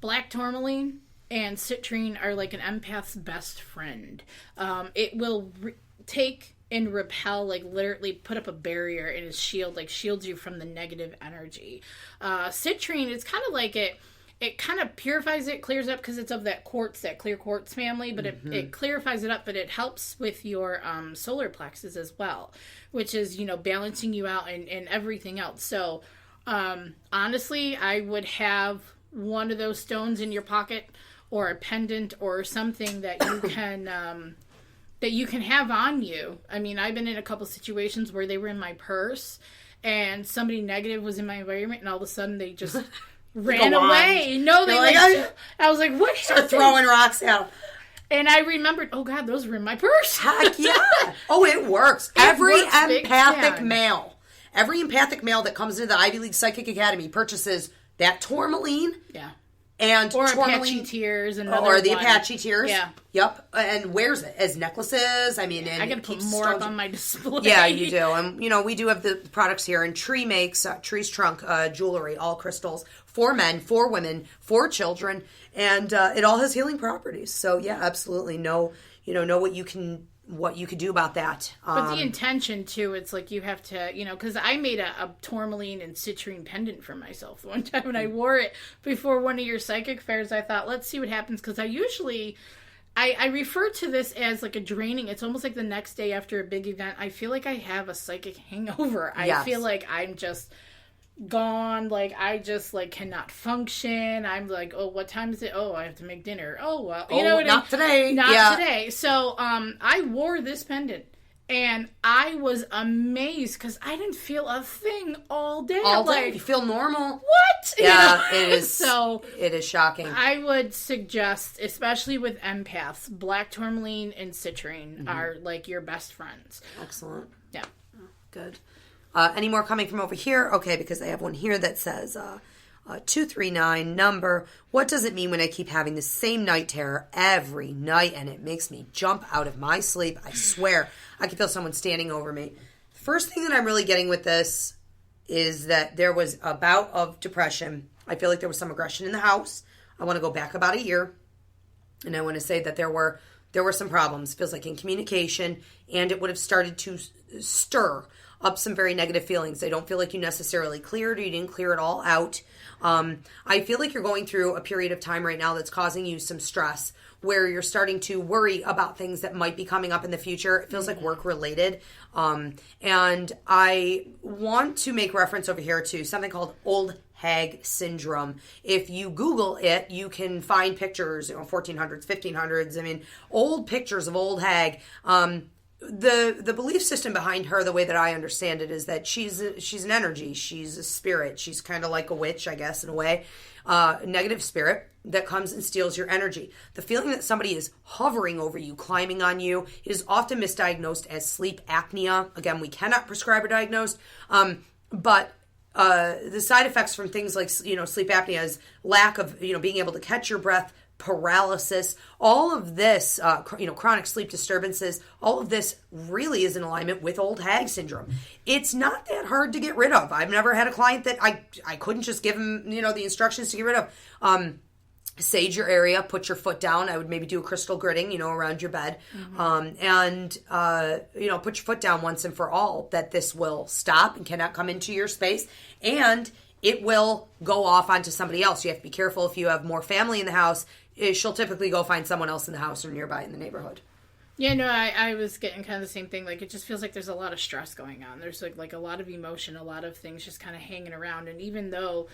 Black tourmaline and citrine are like an empath's best friend. It will take and repel, like literally put up a barrier in his shield, like shields you from the negative energy. Citrine, it's kind of like it kind of purifies it, clears up, because it's of that clear quartz family, but it clarifies it up, but it helps with your solar plexus as well, which is, balancing you out and everything else. So, honestly, I would have one of those stones in your pocket, or a pendant, or something that you can have on you. I mean, I've been in a couple situations where they were in my purse, and somebody negative was in my environment, and all of a sudden they just ran away. No, they I was like, what? Start throwing rocks out. And I remembered, oh God, those were in my purse. Heck yeah. Oh, it works. Every empathic male that comes into the Ivy League Psychic Academy purchases that tourmaline. Yeah. And or tourmaline, Apache tears, or the one. Apache tears. Yeah. Yep. And wears it as necklaces. I mean, and I gotta put more up on my display. Yeah, you do. And we do have the products here. And Tree makes Tree's Trunk jewelry, all crystals, for men, for women, for children, and it all has healing properties. So yeah, absolutely. Know what you could do about that. But the intention too, it's like you have to, because I made a tourmaline and citrine pendant for myself one time, and I wore it before one of your psychic fairs. I thought, let's see what happens, because I refer to this as like a draining. It's almost like the next day after a big event, I feel like I have a psychic hangover. I feel like I'm just gone, like I just like cannot function. I'm like, oh, what time is it? Oh, I have to make dinner. Oh, well, not today. Not today. So I wore this pendant, and I was amazed because I didn't feel a thing all day. All day, you feel normal. What? Yeah, it is. So it is shocking. I would suggest, especially with empaths, black tourmaline and citrine are like your best friends. Excellent. Yeah. Good. Any more coming from over here? Okay, because I have one here that says 239 number. What does it mean when I keep having the same night terror every night and it makes me jump out of my sleep? I swear, I can feel someone standing over me. First thing that I'm really getting with this is that there was a bout of depression. I feel like there was some aggression in the house. I want to go back about a year, and I want to say that there were some problems. It feels like in communication, and it would have started to stir up some very negative feelings. I don't feel like you necessarily cleared, or you didn't clear it all out. I feel like you're going through a period of time right now that's causing you some stress, where you're starting to worry about things that might be coming up in the future. It feels like work related. And I want to make reference over here to something called old hag syndrome. If you Google it, you can find pictures, 1400s, 1500s. I mean, old pictures of old hag. The belief system behind her, the way that I understand it, is that she's an energy. She's a spirit. She's kind of like a witch, I guess, in a way. Negative spirit that comes and steals your energy. The feeling that somebody is hovering over you, climbing on you, is often misdiagnosed as sleep apnea. Again, we cannot prescribe or diagnose, but the side effects from things like sleep apnea is lack of being able to catch your breath, paralysis, all of this, chronic sleep disturbances, all of this really is in alignment with old hag syndrome. It's not that hard to get rid of. I've never had a client that I couldn't just give them, the instructions to get rid of. Sage your area, put your foot down. I would maybe do a crystal gridding, around your bed. And put your foot down once and for all, that this will stop and cannot come into your space. And it will go off onto somebody else. You have to be careful if you have more family in the house. She'll typically go find someone else in the house or nearby in the neighborhood. Yeah, no, I was getting kind of the same thing. Like, it just feels like there's a lot of stress going on. There's like a lot of emotion, a lot of things just kind of hanging around. And even though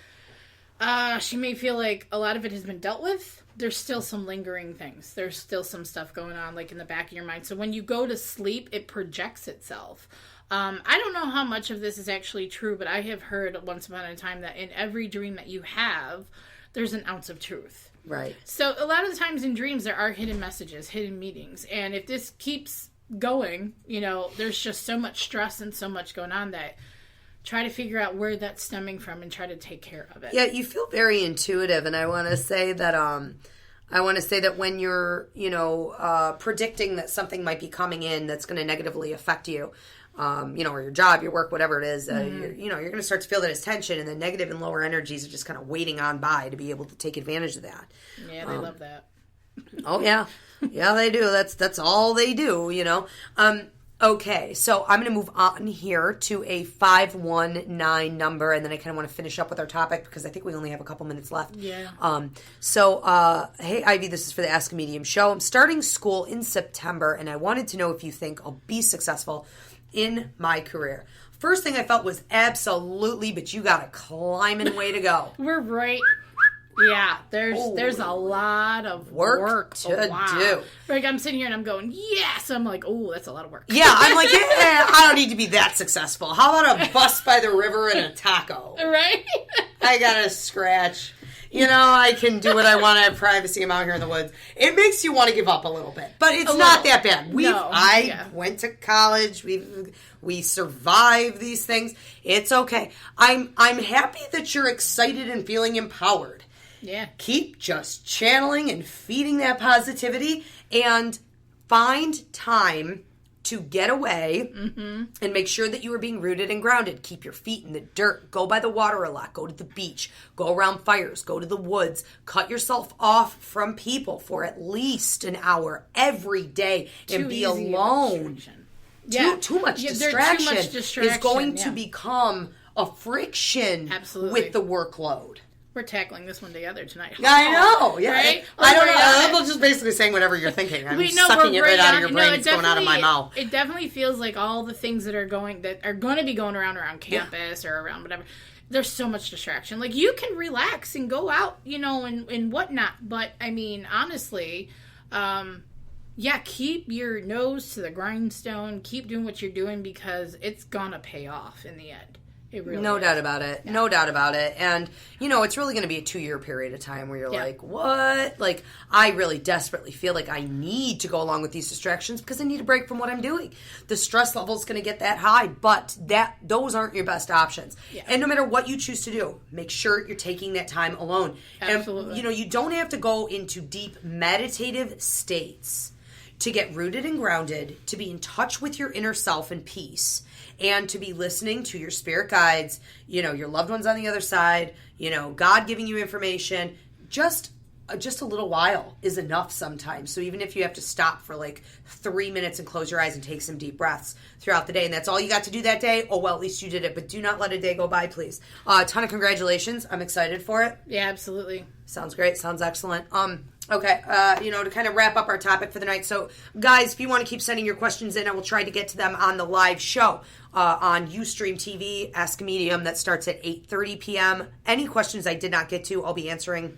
she may feel like a lot of it has been dealt with, there's still some lingering things. There's still some stuff going on, like in the back of your mind. So when you go to sleep, it projects itself. I don't know how much of this is actually true, but I have heard once upon a time that in every dream that you have, there's an ounce of truth. Right. So a lot of the times in dreams, there are hidden messages, hidden meanings. And if this keeps going, there's just so much stress and so much going on that try to figure out where that's stemming from and try to take care of it. Yeah, you feel very intuitive. And I want to say that when you're, predicting that something might be coming in that's going to negatively affect you, or your job, your work, whatever it is, you're going to start to feel that as tension, and the negative and lower energies are just kind of waiting on by to be able to take advantage of that. Yeah, they love that. Oh, yeah. Yeah, they do. That's all they do, Okay, so I'm going to move on here to a 519 number, and then I kind of want to finish up with our topic because I think we only have a couple minutes left. Yeah. Hey, Ivy, this is for the Ask a Medium show. I'm starting school in September, and I wanted to know if you think I'll be successful in my career. First thing I felt was absolutely, but you got a climbing way to go. We're right. Yeah, there's a lot of work to do. Like, I'm sitting here and I'm going, yes. I'm like, oh, that's a lot of work. Yeah, I'm like, I don't need to be that successful. How about a bus by the river and a taco? Right? I got a scratch. I can do what I want. I have privacy. I'm out here in the woods. It makes you want to give up a little bit, but it's not that bad. I went to college. We survived these things. It's okay. I'm happy that you're excited and feeling empowered. Yeah. Keep just channeling and feeding that positivity, and find time to get away and make sure that you are being rooted and grounded. Keep your feet in the dirt. Go by the water a lot. Go to the beach. Go around fires. Go to the woods. Cut yourself off from people for at least an hour every day and be alone. Too much distraction is going to become a friction with the workload. We're tackling this one together tonight. I know, yeah. Right? I don't know. I'm just basically saying whatever you're thinking. I'm sucking it right out of your brain. It's going out of my mouth. It definitely feels like all the things that are going to be going around campus or around whatever. There's so much distraction. Like, you can relax and go out, and whatnot. But, I mean, honestly, keep your nose to the grindstone. Keep doing what you're doing, because it's going to pay off in the end. No doubt about it. Yeah. No doubt about it. And, it's really going to be a 2-year period of time where you're like, what? Like, I really desperately feel like I need to go along with these distractions because I need a break from what I'm doing. The stress level is going to get that high, but those aren't your best options. Yeah. And no matter what you choose to do, make sure you're taking that time alone. Absolutely. And, you don't have to go into deep meditative states to get rooted and grounded, to be in touch with your inner self and peace, and to be listening to your spirit guides, your loved ones on the other side, God giving you information. Just a little while is enough sometimes. So even if you have to stop for like 3 minutes and close your eyes and take some deep breaths throughout the day, and that's all you got to do that day, oh, well, at least you did it. But do not let a day go by, please. A ton of congratulations. I'm excited for it. Yeah, absolutely. Sounds great. Sounds excellent. Okay, to kind of wrap up our topic for the night. So, guys, if you want to keep sending your questions in, I will try to get to them on the live show on Ustream TV, Ask a Medium, that starts at 8:30 p.m. Any questions I did not get to, I'll be answering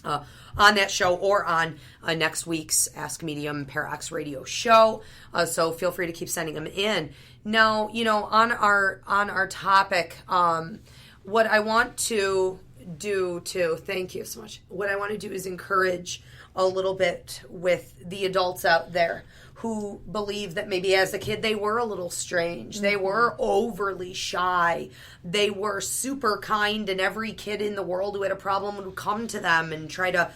on that show or on next week's Ask Medium Parax radio show. So feel free to keep sending them in. Now, on our topic, what I want to thank you so much. What I want to do is encourage a little bit with the adults out there who believe that maybe as a kid they were a little strange. They were overly shy. They were super kind, and every kid in the world who had a problem would come to them and try to,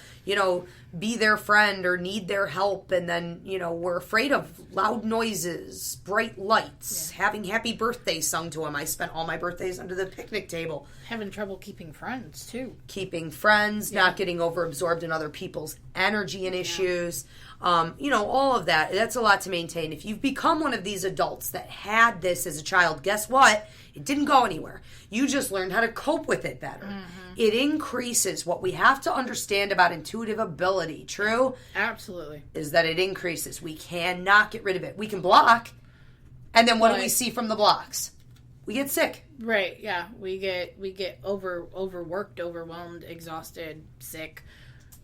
be their friend or need their help. And then, were afraid of loud noises, bright lights, having happy birthdays sung to them. I spent all my birthdays under the picnic table. Having trouble keeping friends, too. Keeping friends, not getting overabsorbed in other people's energy and issues. All of that. That's a lot to maintain. If you've become one of these adults that had this as a child, guess what? It didn't go anywhere. You just learned how to cope with it better. Mm-hmm. It increases. What we have to understand about intuitive ability, true? Absolutely. Is that it increases. We cannot get rid of it. We can block, and then what do we see from the blocks? We get sick. Right, yeah. We get overworked, overwhelmed, exhausted, sick.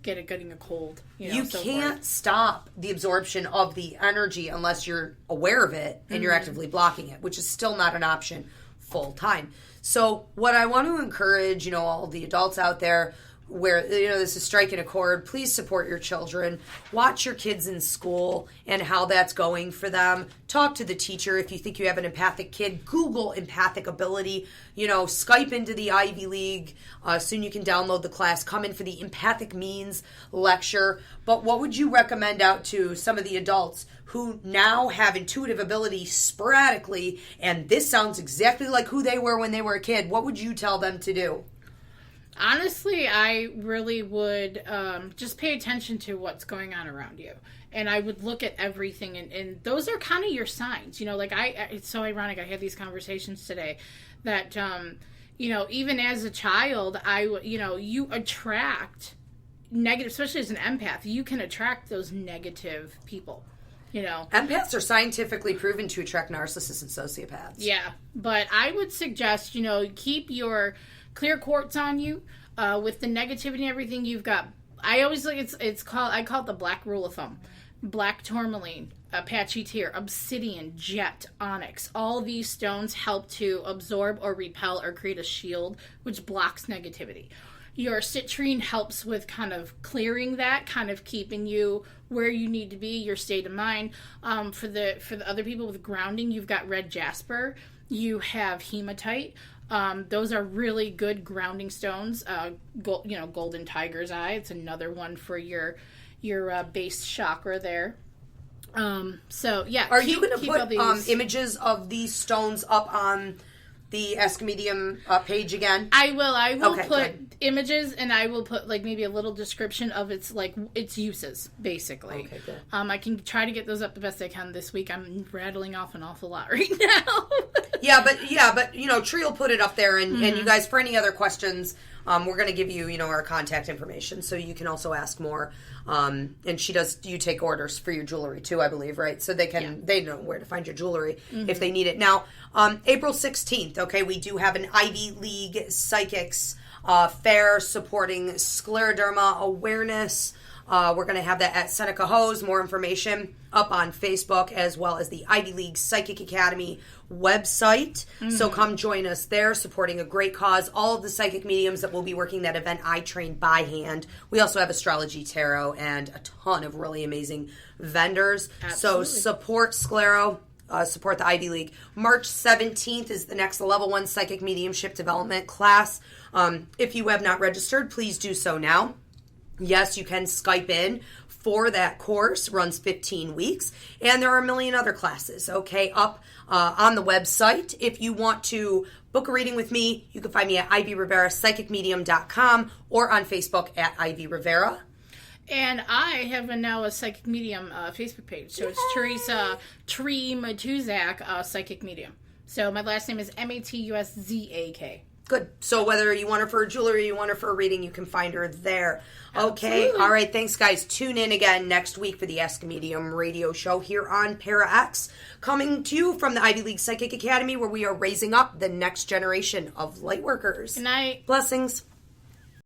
Getting a cold. You can't stop the absorption of the energy unless you're aware of it and you're actively blocking it, which is still not an option full time. So what I want to encourage, all the adults out there where, this is striking a chord, please support your children. Watch your kids in school and how that's going for them. Talk to the teacher. If you think you have an empathic kid, Google empathic ability. Skype into the Ivy League. Soon you can download the class. Come in for the Empathic Means lecture. But what would you recommend out to some of the adults who now have intuitive ability sporadically, and this sounds exactly like who they were when they were a kid? What would you tell them to do? Honestly, I really would just pay attention to what's going on around you. And I would look at everything, and those are kind of your signs. It's so ironic. I had these conversations today that, even as a child, you attract negative, especially as an empath, you can attract those negative people. Empaths are scientifically proven to attract narcissists and sociopaths. Yeah, but I would suggest, keep your clear quartz on you with the negativity and everything you've got. I always look, I call it the black rule of thumb. Black tourmaline, Apache tear, obsidian, jet, onyx. All these stones help to absorb or repel or create a shield which blocks negativity. Your citrine helps with kind of clearing that, kind of keeping you where you need to be, your state of mind. For the other people with grounding, you've got red jasper, you have hematite. Those are really good grounding stones. Golden tiger's eye. It's another one for your base chakra there. So yeah. Are you going to put images of these stones up on the Ask a Medium page again? I will. I will put good. images, and I will put like maybe a little description of its uses, basically. Okay, good. I can try to get those up the best I can this week. I'm rattling off an awful lot right now. yeah, but Tree will put it up there, and you guys, for any other questions, we're going to give you our contact information, so you can also ask more. And you take orders for your jewelry too, I believe, right? So they know where to find your jewelry if they need it. Now, April 16th, okay, we do have an Ivy League Psychics fair supporting scleroderma awareness. We're going to have that at Seneca Hose. More information up on Facebook, as well as the Ivy League Psychic Academy website. So come join us there, supporting a great cause. All of the psychic mediums that will be working that event, I train by hand. We also have astrology, tarot, and a ton of really amazing vendors. Absolutely. So support Sclero. Support the Ivy League. March 17th is the next Level 1 Psychic Mediumship Development class. If you have not registered, please do so now. Yes, you can Skype in for that course. Runs 15 weeks. And there are a million other classes, okay, up on the website. If you want to book a reading with me, you can find me at Ivy Rivera, psychicmedium.com, or on Facebook at Ivy Rivera. And I have now a Psychic Medium Facebook page. So it's Theresa Matuszak, Psychic Medium. So my last name is Matuszak. Good. So whether you want her for jewelry, you want her for a reading, you can find her there. Okay. Absolutely. All right. Thanks, guys. Tune in again next week for the Ask a Medium radio show here on Para X, coming to you from the Ivy League Psychic Academy, where we are raising up the next generation of light workers. Good night. Blessings.